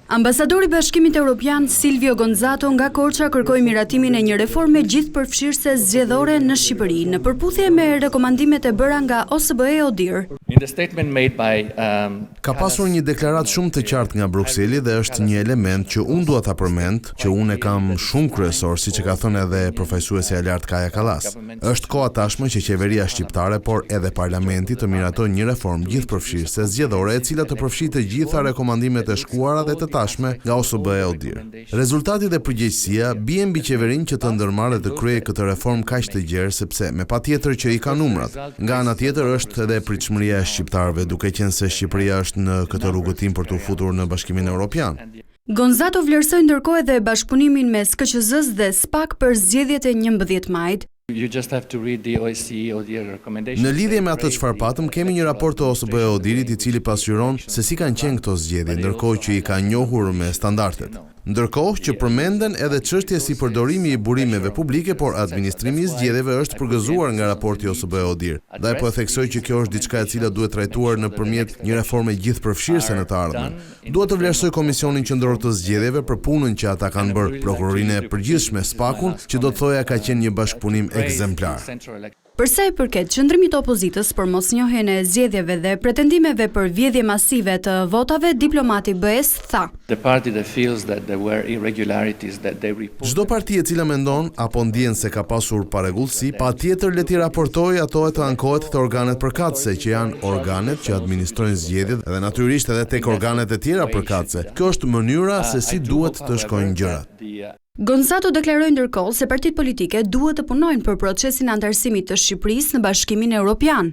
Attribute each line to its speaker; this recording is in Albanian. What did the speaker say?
Speaker 1: Ambasadori i Bashkimit Evropian Silvio Gonzato nga Korça kërkoi miratimin e një reforme gjithëpërfshirëse zgjedhore në Shqipëri, në përputhje me rekomandimet e bëra nga OSBE ODIHR.
Speaker 2: Ka pasur një deklaratë shumë të qartë nga Brukseli dhe është një element që unë dua ta përmend, që unë e kam shumë kryesor, siç e ka thënë edhe përfaqësuesi i lartë Kaja Kallas. Është koha tashmë që qeveria shqiptare, por edhe parlamenti të miratojnë një reformë gjithëpërfshirëse zgjedhore, e cila të përfshijë të gjitha rekomandimet e shkuara dhe të tashme nga OSBE ODIHR. Rezultati dhe përgjegjësia bien mbi qeverinë që të ndërmarrë dhe të kryejë këtë reformë kaq të gjerë, sepse me patjetër që i ka numrat. Nga ana tjetër është edhe pritshmëria e shqiptarëve, duke qenë se Shqipëria është në këtë rrugëtim për të futur në Bashkimin Evropian.
Speaker 1: Gonzato vlerësoi ndërkohë edhe bashkëpunimin mes KQZ-s dhe SPAK për zgjedhjet e 11 majit.
Speaker 2: Në lidhje me atë çfarë patëm, kemi një raport të OSBE ODIHR-it i cili pasqyron se si kanë qenë këto zgjedhje, ndërkohë që i ka njohur me standardet. Ndërkohë që përmenden edhe çështje si përdorimi i burimeve publike, por administrimi i zgjedhjeve është përgëzuar nga raporti OSBE ODIHR. Dhe po e theksoj që kjo është diçka e cila duhet trajtuar nëpërmjet një reforme gjithëpërfshirëse në të ardhmen. Dua të vlerësoj Komisionin Qendror të Zgjedhjeve për punën që ata kanë bërë, prokurorinë e përgjithshme SPAK-un, që do të thoja ka qenë një bashkëpunim ekzemplar.
Speaker 1: Përsa i përket qëndrimit të opozitës për mosnjohjen e zgjedhjeve dhe pretendimeve për vjedhje masive të votave, diplomati BE-s tha:
Speaker 2: Çdo parti e cila mendon apo ndjen se ka pasur paregullsi, patjetër le t'i raportojë ato e të ankohet te organet përkatëse, që janë organet që administrojnë zgjedhjet dhe natyrisht edhe tek organet e tjera përkatëse. Kjo është mënyra se si duhet të shkojnë gjërat.
Speaker 1: Gonzato deklaroi ndërkohë se partitë politike duhet të punojnë për procesin e antarësimit të Shqipërisë në Bashkimin Evropian.